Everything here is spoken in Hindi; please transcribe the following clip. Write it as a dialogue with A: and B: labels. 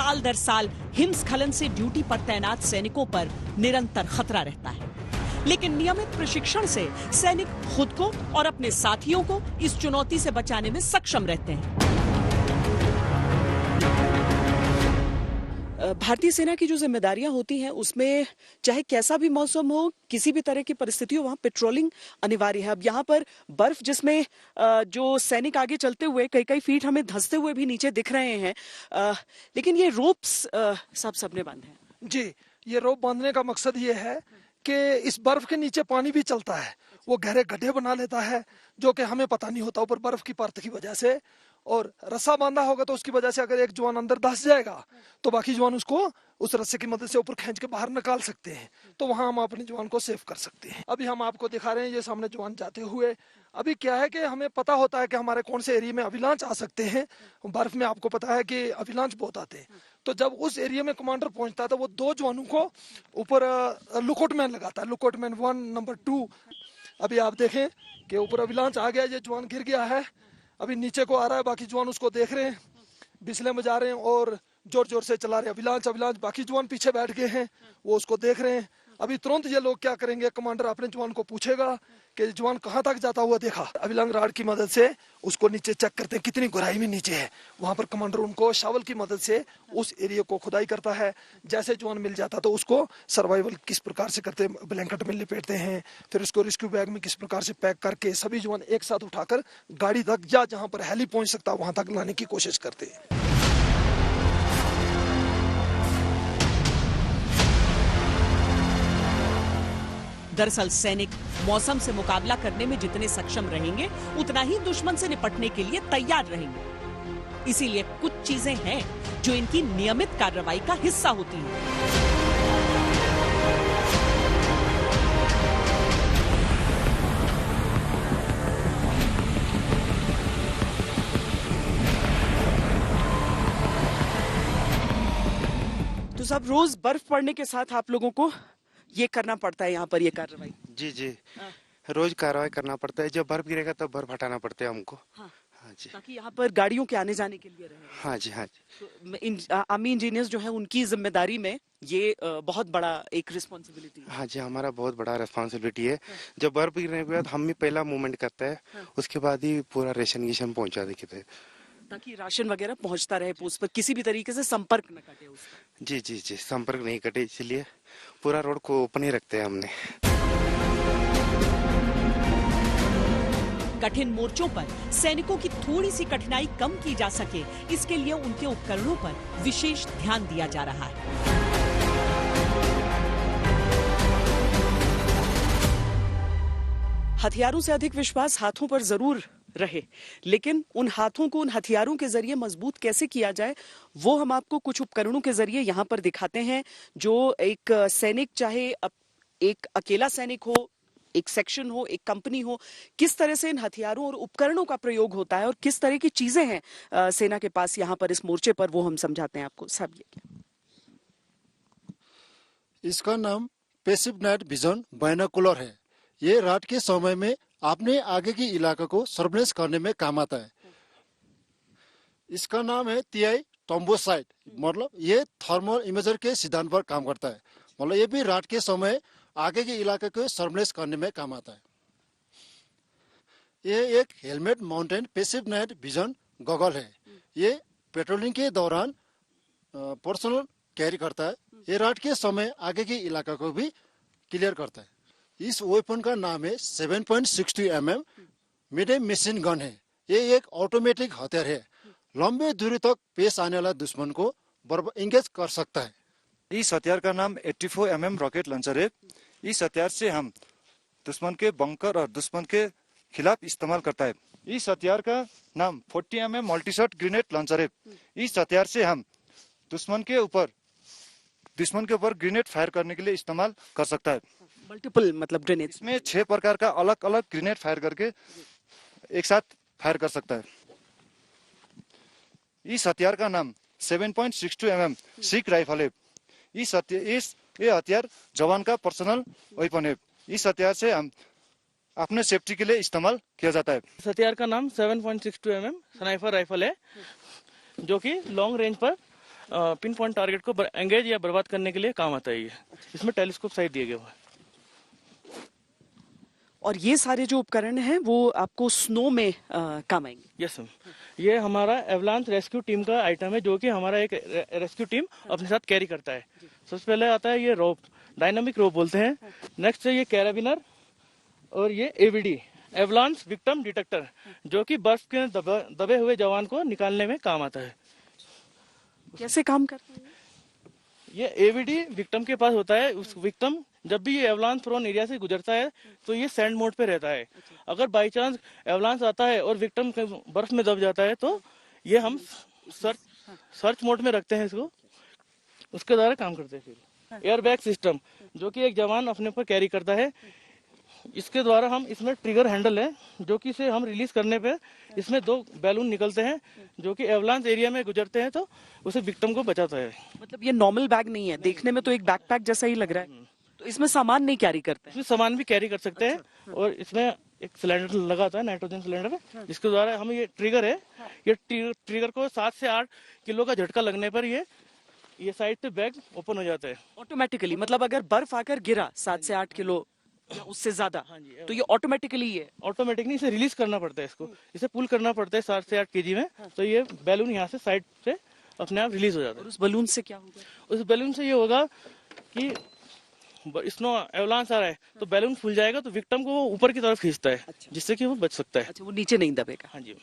A: साल दर साल हिमस्खलन से ड्यूटी पर तैनात सैनिकों पर निरंतर खतरा रहता है, लेकिन नियमित प्रशिक्षण से सैनिक खुद को और अपने साथियों को इस चुनौती से बचाने में सक्षम रहते हैं। भारतीय सेना की जो जिम्मेदारियां होती हैं उसमें चाहे कैसा भी मौसम हो, किसी भी तरह की परिस्थिति हो, वहां पेट्रोलिंग अनिवार्य है। अब यहाँ पर बर्फ जिसमें जो सैनिक आगे चलते हुए कई फीट हमें धंसते हुए भी नीचे दिख रहे हैं, लेकिन ये रोप्स सबने बांधे हैं।
B: जी, ये रोप बांधने का मकसद ये है कि इस बर्फ के नीचे पानी भी चलता है, वो गहरे गड्ढे बना लेता है जो कि हमें पता नहीं होता ऊपर बर्फ की परत की वजह से। और रस्सा बांधा होगा तो उसकी वजह से अगर एक जवान अंदर धंस जाएगा तो बाकी जवान उसको उस रस्से की मदद से ऊपर खींच के बाहर निकाल सकते हैं, तो वहां हम अपने जवान को सेव कर सकते हैं। अभी हम आपको दिखा रहे हैं ये सामने जवान जाते हुए। अभी क्या है कि हमें पता होता है कि हमारे कौन से एरिया में अभिलांच आ सकते हैं। बर्फ में आपको पता है कि अभिलांच बहुत आते हैं, तो जब उस एरिया में कमांडर पहुंचता है तो वो 2 जवानों को ऊपर लुकआउट मैन लगाता है, लुकआउट मैन 1 नंबर 2। अभी आप देखें कि ऊपर अभिलांच आ गया, ये जवान गिर गया है, अभी नीचे को आ रहा है, बाकी जवान उसको देख रहे हैं, बिस्ले में जा रहे हैं और जोर जोर से चला रहे हैं। अभिलांच बाकी जवान पीछे बैठ गए हैं, वो उसको देख रहे हैं। अभी तुरंत ये लोग क्या करेंगे, कमांडर अपने जवान को पूछेगा कि जवान कहाँ तक जाता हुआ देखा। अभिलांच राड की मदद से उसको नीचे चेक करते हैं कितनी गहराई में नीचे है। वहां पर कमांडर उनको शावल की मदद से उस एरिया को खुदाई करता है। जैसे जवान मिल जाता तो उसको सर्वाइवल किस प्रकार से करते हैं, ब्लैंकेट में लिपेटते हैं, फिर उसको रेस्क्यू बैग में किस प्रकार से पैक करके सभी जवान एक साथ उठाकर गाड़ी तक या जहाँ पर हेली पहुंच सकता वहां तक लाने की कोशिश करते हैं।
A: दरअसल सैनिक मौसम से मुकाबला करने में जितने सक्षम रहेंगे उतना ही दुश्मन से निपटने के लिए तैयार रहेंगे। इसीलिए कुछ चीजें हैं जो इनकी नियमित कार्रवाई का हिस्सा होती हैं। तो सब रोज बर्फ पड़ने के साथ आप लोगों को ये करना पड़ता है यहाँ पर ये कार्रवाई?
C: जी, रोज कार्रवाई करना पड़ता है। जब बर्फ गिरेगा तब बर्फ हटाना पड़ता है हमको। हाँ जी, ताकि
A: यहाँ पर गाड़ियों के आने जाने के लिए रहे।
C: हाँ जी।
A: तो आर्मी इंजीनियर्स जो है उनकी जिम्मेदारी में ये बहुत बड़ा एक रिस्पॉन्सिबिलिटी है।
C: हाँ जी, हमारा बहुत बड़ा रिस्पॉन्सिबिलिटी है। जब बर्फ गिरने के बाद हम ही पहला मूवमेंट करते हैं, उसके बाद ही पूरा रेशन पहुंचा देते हैं,
A: ताकि राशन वगैरह पहुंचता रहे पोस्ट पर, किसी भी तरीके से संपर्क न कटे उसका।
C: जी, संपर्क नहीं कटे, इसलिए पूरा रोड को ओपन ही रखते हैं हमने।
A: कठिन मोर्चों पर सैनिकों की थोड़ी सी कठिनाई कम की जा सके, इसके लिए उनके उपकरणों पर विशेष ध्यान दिया जा रहा है। हथियारों से अधिक विश्वास हाथों पर जरूर रहे, लेकिन उन हाथों को उन हथियारों के जरिए मजबूत कैसे किया जाए वो हम आपको कुछ उपकरणों के जरिए यहाँ पर दिखाते हैं। जो एक सैनिक, चाहे एक अकेला सैनिक हो, एक सेक्शन हो, एक कंपनी हो, किस तरह से इन हथियारों और उपकरणों का प्रयोग होता है और किस तरह की चीजें हैं सेना के पास यहाँ पर इस मोर्चे पर, वो हम समझाते हैं आपको। सब
D: इसका नाम पैसिव नाइट विजन बाइनोकुलर है। ये रात के समय में अपने आगे की इलाके को सर्वेलेंस करने में काम आता है। इसका नाम है TI टॉम्बोसाइट, मतलब ये थर्मल इमेजर के सिद्धांत पर काम करता है। मतलब ये भी रात के समय आगे के इलाके को सर्वेलेंस करने में काम आता है। ये एक helmet mountain passive night vision goggle है। ये पेट्रोलिंग के दौरान पर्सनल कैरी करता है। ये रात के समय आगे के इलाके को भी क्लियर करता है। इस वेपन का नाम है 7.62 mm मिड मशीन गन है। ये एक ऑटोमेटिक हथियार है, लंबे दूरी तक पेश आने वाला दुश्मन को इंगेज कर सकता है।
E: इस हथियार का नाम 84 mm रॉकेट लॉन्चर है। इस हथियार से हम दुश्मन के बंकर और दुश्मन के खिलाफ इस्तेमाल करता है। इस हथियार का नाम 40 mm multi shot grenade launcher है। इस हथियार से हम दुश्मन के ऊपर ग्रेनेड फायर करने के लिए इस्तेमाल कर सकता है।
A: मल्टीपल मतलब ग्रेनेड,
E: इसमें 6 प्रकार का अलग अलग ग्रेनेड फायर करके एक साथ फायर कर सकता है। इस हथियार का नाम 7.62 mm सिक राइफल है। ये हथियार जवान का पर्सनल वेपन है। इस हथियार से हम अपने सेफ्टी के लिए इस्तेमाल किया जाता है।
F: इस हथियार का नाम 7.62 mm स्नाइपर राइफल है, जो कि लॉन्ग रेंज पर पिन पॉइंट टारगेट को एंगेज या बर्बाद करने के लिए काम आता है ये। इसमें टेलीस्कोप साइट दिए गए हुए हैं।
A: और ये सारे जो उपकरण हैं वो आपको स्नो में काम आएंगे।
F: यस मैम, ये हमारा एवलांस रेस्क्यू टीम का आइटम है, जो कि हमारा एक रेस्क्यू टीम अपने साथ कैरी करता है। सबसे पहले आता है ये रोप, डायनामिक रोप बोलते हैं। नेक्स्ट है ये कैराबिनर, और ये एवीडी, एवलांस विक्टिम डिटेक्टर, जो कि बर्फ के दबे हुए जवान को निकालने में काम आता है।
A: कैसे काम करता है?
F: ये एवीडी विक्टिम के पास होता है। उस विक्टिम जब भी ये एवलांस प्रोन एरिया से गुजरता है तो ये सैंड मोड पे रहता है। अगर बाई चांस एवलांस आता है और विक्टिम बर्फ में दब जाता है तो ये हम सर्च मोड में रखते हैं इसको, उसके द्वारा काम करते हैं। फिर एयरबैग सिस्टम, जो कि एक जवान अपने ऊपर कैरी करता है, इसके द्वारा हम, इसमें ट्रिगर हैंडल है, जो कि इसे हम रिलीज करने पे इसमें 2 बैलून निकलते हैं, जो कि एवलांस एरिया में गुजरते हैं तो उसे विक्टिम को बचाता है।
A: मतलब ये नॉर्मल बैग नहीं है, देखने में तो एक बैकपैक जैसा ही लग रहा है। तो इसमें सामान नहीं कैरी करते हैं?
F: इसमें सामान भी कैरी कर सकते हैं। और इसमें एक सिलेंडर लगा होता है, नाइट्रोजन सिलेंडर, जिसके द्वारा हम, ये ट्रिगर है, ये ट्रिगर को 7 से 8 किलो का झटका लगने पर ये साइड से बैग ओपन हो जाता है
A: ऑटोमेटिकली। मतलब अगर बर्फ आकर गिरा 7 से 8 किलो या उससे ज्यादा, तो ये ऑटोमेटिकली है?
F: ऑटोमेटिक नहीं, इसे रिलीज करना पड़ता है, इसको इसे पुल करना पड़ता है 7 से 8 केजी में। तो ये बैलून यहाँ से साइड से अपने आप रिलीज हो जाता है।
A: उस बलून से क्या होगा?
F: उस बैलून से ये होगा कि स्नो एवलांस आ रहा है तो बैलून फूल जाएगा, तो विक्टिम को वो ऊपर की तरफ खींचता है, जिससे कि वो बच सकता है।
A: अच्छा, वो नीचे नहीं दबेगा।
F: हाँ जी।